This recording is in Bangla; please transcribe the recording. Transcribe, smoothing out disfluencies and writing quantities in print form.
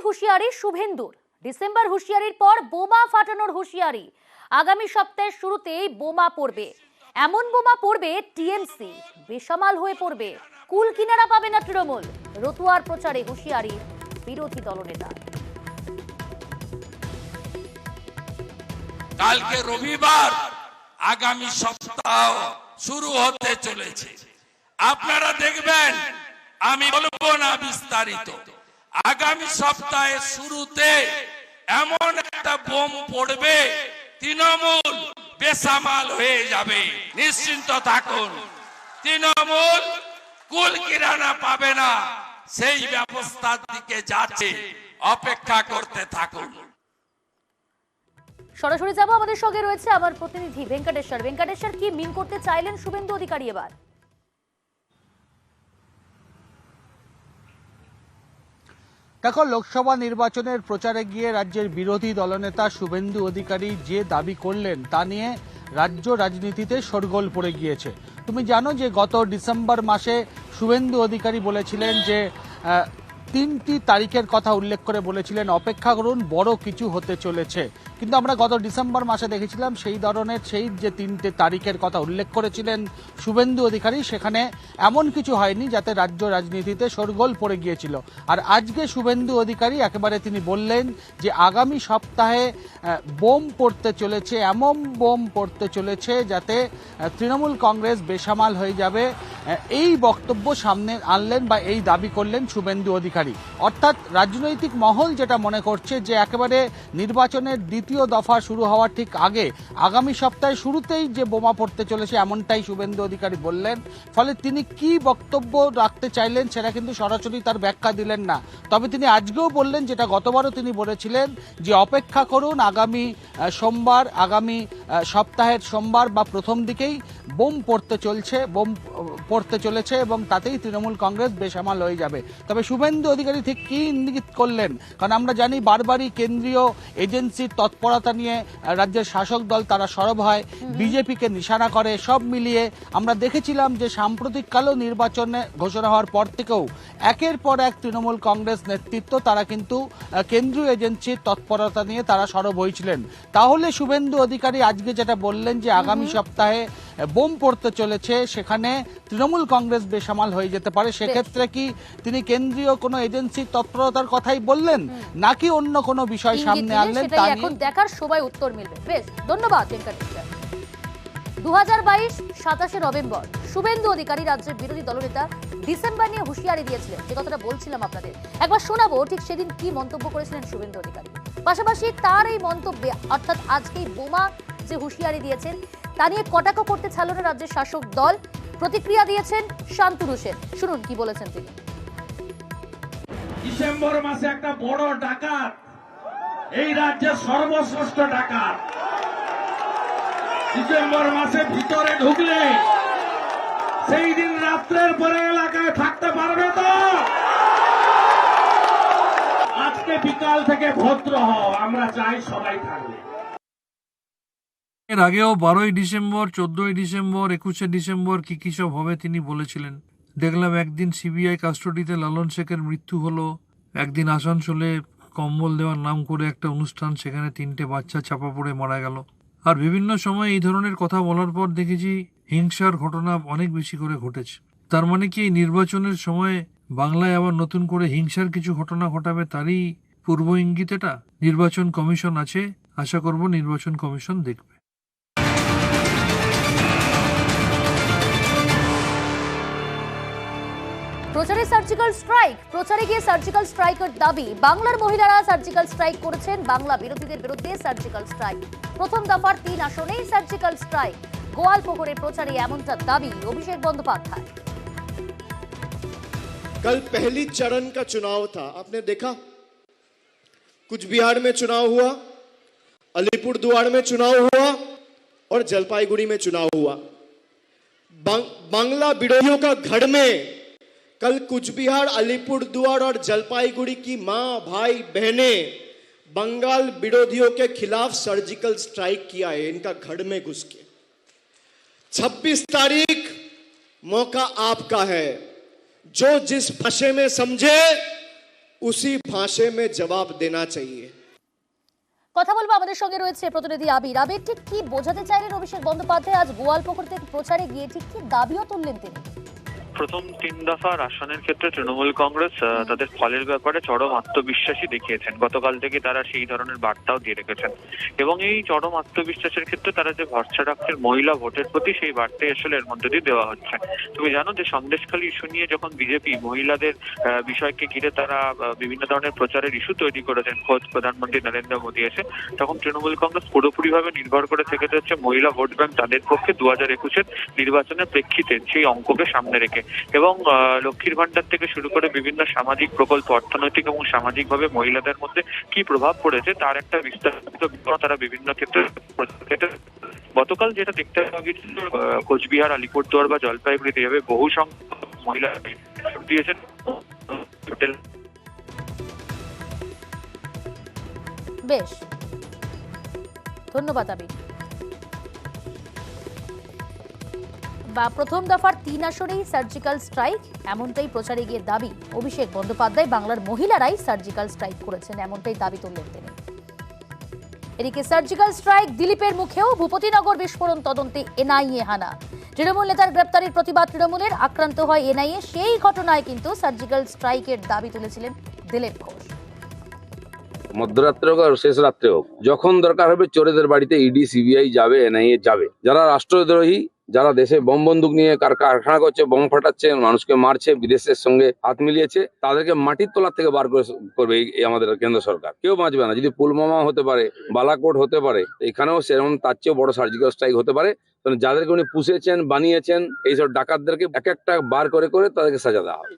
হুঁশিয়ারি শুভেন্দুর। ডিসেম্বর হুঁশিয়ারির পর বোমা ফাটানোর হুঁশিয়ারি। আগামী সপ্তাহের শুরুতেই বোমা পড়বে, এমন বোমা পড়বে টিএমসি বেসামাল হয়ে পড়বে, কুল কিনারা পাবে না তৃণমূল। রতুয়ার প্রচারে হুঁশিয়ারি বিরোধী দলনেতা। কালকে রবিবার, আগামী সপ্তাহ শুরু হতে চলেছে। আপনারা দেখবেন, আমি বলবো না বিস্তারিত। আগামী সপ্তাহের শুরুতে এমন একটা বোম পড়বে, তৃণমূল বেসামাল হয়ে যাবে। নিশ্চিন্ত থাকুন, তৃণমূল কুল কিরানা পাবে না। সেই ব্যবস্থার দিকে যাচ্ছে, অপেক্ষা করতে থাকুন। সরাসরি যাব, আমাদের সঙ্গে রয়েছে আমার প্রতিনিধি ভেঙ্কটেশ্বর। ভেঙ্কটেশ্বর, কি মিন করতে চাইলেন শুভেন্দু অধিকারী এবার? দেখো, লোকসভা নির্বাচনের প্রচারে গিয়ে রাজ্যের বিরোধী দলনেতা শুভেন্দু অধিকারী যে দাবি করলেন তা নিয়ে রাজ্য রাজনীতিতে শোরগোল পড়ে গিয়েছে। তুমি জানো যে গত ডিসেম্বর মাসে শুভেন্দু অধিকারী বলেছিলেন যে 3টি তারিখের কথা উল্লেখ করে বলেছিলেন অপেক্ষা করুন, বড় কিছু হতে চলেছে। কিন্তু আমরা গত ডিসেম্বর মাসে দেখেছিলাম সেই যে 3টে তারিখের কথা উল্লেখ করেছিলেন শুভেন্দু অধিকারী, সেখানে এমন কিছু হয়নি যাতে রাজ্য রাজনীতিতে শোরগোল পড়ে গিয়েছিল। আর আজকে শুভেন্দু অধিকারী একেবারে তিনি বললেন যে আগামী সপ্তাহে বোম পড়তে চলেছে, এমন বোম পড়তে চলেছে যাতে তৃণমূল কংগ্রেস বেসামাল হয়ে যাবে। এই বক্তব্য সামনে আনলেন বা এই দাবি করলেন শুভেন্দু অধিকারী। অর্থাৎ রাজনৈতিক মহল যেটা মনে করছে যে একেবারে নির্বাচনের দ্বিতীয় দফা শুরু হওয়ার ঠিক আগে আগামী সপ্তাহের শুরুতেই যে বোমা পড়তে চলেছে, এমনটাই শুভেন্দু অধিকারী বললেন। ফলে তিনি কি বক্তব্য রাখতে চাইলেন সেটা কিন্তু সরাসরি তার ব্যাখ্যা দিলেন না। তবে তিনি আজকেও বললেন, যেটা গতবারও তিনি বলেছিলেন, যে অপেক্ষা করুন, আগামী সোমবার, আগামী সপ্তাহের সোমবার বা প্রথম দিকেই বোম পড়তে চলেছে এবং তাতেই তৃণমূল কংগ্রেস বেসামাল হয়ে যাবে। তবে শুভেন্দু অধিকারী ঠিক কি ইঙ্গিত করলেন, কারণ আমরা জানি বারবারই কেন্দ্রীয় এজেন্সির তৎপরতা নিয়ে রাজ্যের শাসক দল তারা সরব হয়, বিজেপিকে নিশানা করে। সব মিলিয়ে আমরা দেখেছিলাম যে সাম্প্রতিককালেও নির্বাচনে ঘোষণা হওয়ার পর থেকেও একের পর এক তৃণমূল কংগ্রেস নেতৃত্ব তারা কিন্তু কেন্দ্রীয় এজেন্সির তৎপরতা নিয়ে তারা সরব হয়েছিলেন। তাহলে শুভেন্দু অধিকারী আজকে যেটা বললেন যে আগামী সপ্তাহে বোম পড়তে চলেছে, সেখানে তৃণমূল কংগ্রেস বেসামাল হয়ে যেতে পারে। সেক্ষেত্রে কি তিনি কেন্দ্রীয় কোনো এজেন্সির তৎপরতার কথাই বললেন, নাকি অন্য কোনো বিষয় সামনে আনলেন, তা এখন দেখার সময় উত্তর মিলবে। বেশ, ধন্যবাদ ভেঙ্কটেশ্বর। 2022 27 নভেম্বর শুভেন্দু অধিকারী রাজ্যের বিরোধী দলনেতা ডিসেম্বর নিয়ে হুঁশিয়ারি দিয়েছিলেন, যে কথাটা বলছিলাম আপনাদের। একবার শোনাবো ঠিক সেদিন কি মন্তব্য করেছিলেন শুভেন্দু অধিকারী। পাশাপাশি তার এই মন্তব্যে, অর্থাৎ আজকেই বোমা যে হুঁশিয়ারি দিয়েছেন তা নিয়ে কটাক্ষ করতে ছাড়ল না রাজ্যের শাসক দল। প্রতিক্রিয়া দিয়েছেন শান্তনু সেন, শুনুন কি বলেছেন তিনি। ডিসেম্বর মাসে একটা বড় ডাকাত, এই রাজ্যের সর্বশ্রেষ্ঠ ডাকাত, ডিসেম্বর মাসে ভিতরে ঢুকলে সেই দিন রাত্রের পরে এলাকায় থাকতে পারবে তো? আজকে বিকাল থেকে ভদ্র হও, আমরা চাই সবাই থাকবে। এর আগেও 12ই ডিসেম্বর, 14ই ডিসেম্বর, 21শে ডিসেম্বর কি সব হবে তিনি বলেছিলেন। দেখলাম একদিন সিবিআই কাস্টডিতে লালন শেখের মৃত্যু হলো, একদিন আসানসোলে কম্বল দেওয়ার নাম করে একটা অনুষ্ঠান, সেখানে 3টে বাচ্চা চাপা পড়ে মারা গেল। আর বিভিন্ন সময় এই ধরনের কথা বলার পর দেখেছি হিংসার ঘটনা অনেক বেশি করে ঘটেছে। তার মানে কি এই নির্বাচনের সময় বাংলায় আবার নতুন করে হিংসার কিছু ঘটনা ঘটাবে, তারই পূর্ব ইঙ্গিত এটা? নির্বাচন কমিশন আছে, আশা করব নির্বাচন কমিশন দেখবে। প্রচারে সার্জিক্যাল স্ট্রাইক, প্রচারে গিয়ে সার্জিক্যাল স্ট্রাইকের দাবি। বাংলার মহিলারা সার্জিক্যাল স্ট্রাইক করেছেন, বাংলা বিরোধীদের বিরুদ্ধে সার্জিক্যাল স্ট্রাইক। প্রথম দফার 3 আসনেই সার্জিক্যাল স্ট্রাইক। গোয়ালপুকুরে প্রচারে এমনটা দাবি অভিষেক বন্দ্যোপাধ্যায়। कल पहली चरण का चुनाव था, आपने देखा कुछ बिहार में चुनाव हुआ, अलीपुरद्वार में चुनाव हुआ और जलपाईगुड़ी में चुनाव हुआ। बांग्ला विरोधियों का गढ़ में कल कुछ बिहार, अलीपुरद्वार और जलपाईगुड़ी की मां, भाई, बहनें बंगाल विरोधियों के खिलाफ सर्जिकल स्ट्राइक किया है, इनका गढ़ में घुस के। 26 तारीख मौका आपका है, जो जिस भाषा में समझे उसी भाषा में जवाब देना चाहिए। কথা বলবো, আমাদের সঙ্গে রয়েছে প্রতিনিধি আবির। আবির, ঠিক কি বোঝাতে চাইলেন অভিষেক বন্দ্যোপাধ্যায় আজ গোয়ালপুকুর থেকে প্রচারে গিয়ে? ঠিক কি দাবিও তুললেন তিনি? প্রথম 3 দফার আসনের ক্ষেত্রে তৃণমূল কংগ্রেস তাদের ফলের ব্যাপারে চরম আত্মবিশ্বাসী দেখিয়েছেন। গতকাল থেকে তারা সেই ধরনের বার্তাও দিয়ে রেখেছেন এবং এই চরম আত্মবিশ্বাসের ক্ষেত্রে তারা যে ভরসা রাখছেন মহিলা ভোটের প্রতি, সেই বার্তাই আসলে এর মধ্যে দিয়ে দেওয়া হচ্ছে। তুমি জানো যে সন্দেশখালী ইস্যু নিয়ে যখন বিজেপি মহিলাদের বিষয়কে ঘিরে তারা বিভিন্ন ধরনের প্রচারের ইস্যু তৈরি করেছেন, খোদ প্রধানমন্ত্রী নরেন্দ্র মোদী এসে, তখন তৃণমূল কংগ্রেস পুরোপুরিভাবে নির্ভর করে থেকে যাচ্ছে মহিলা ভোট ব্যাংক তাদের পক্ষে 2021-এর নির্বাচনের প্রেক্ষিতে সেই অঙ্ককে সামনে রেখে। এবং লক্ষ্মীর ভান্ডার থেকে শুরু করে বিভিন্ন সামাজিক প্রকল্প, অর্থনৈতিক এবং সামাজিকভাবে মহিলাদের মধ্যে কি প্রভাব পড়েছে তার একটা বিস্তারিত বিবরণ তারা বিভিন্ন ক্ষেত্রে গতকাল যেটা দেখতে পাওয়া গিয়েছিল কোচবিহার, আলিপুরদুয়ার বা জলপাইগুড়িতে এভাবে বহু সংখ্যক মহিলা দিয়েছেন। বেশ, ধন্যবাদ আবির। বা প্রথম দফার 3 আসনেই সার্জিক্যাল স্ট্রাইক, এমনটাই প্রচারে গিয়ে দাবি অভিষেক বন্দ্যোপাধ্যায়। বাংলার মহিলারাই সার্জিক্যাল স্ট্রাইক করেছেন, এমনটাই দাবি তুললেন তিনি। এদিকে সার্জিক্যাল স্ট্রাইক দিলীপের মুখেও। ভূপতিনগর বিস্ফোরণ তদন্তে এনআইএ হানা। তৃণমূল নেতার গ্রেপ্তারের প্রতিবাদ তৃণমূলের, আক্রান্ত হয় এনআইএ। সেই ঘটনায় কিন্তু সার্জিক্যাল স্ট্রাইকের দাবি তুলেছিলেন দিলীপ ঘোষ। মধ্যরাত্রে হোক আর শেষ রাত্রে হোক, যখন দরকার হবে চোরেদের বাড়িতে ইডি সিবিআই যাবে, এনআইএ যাবে। যারা রাষ্ট্রদ্রোহী, যারা দেশে বোম বন্দুক নিয়ে কারখানা করছে, বোম ফাটাচ্ছে, মানুষকে মারছে, বিদেশের সঙ্গে হাত মিলিয়েছে, তাদেরকে মাটির তলার থেকে বার করবে এই আমাদের কেন্দ্র সরকার। কেউ বাঁচবে না। যদি পুলওয়ামা হতে পারে, বালাকোট হতে পারে, এখানেও সেরকম তার চেয়েও বড় সার্জিক্যাল স্ট্রাইক হতে পারে। যাদেরকে উনি পুষেছেন, বানিয়েছেন, এইসব ডাকাতদেরকে এক একটা বার করে করে তাদেরকে সাজা দেওয়া হবে।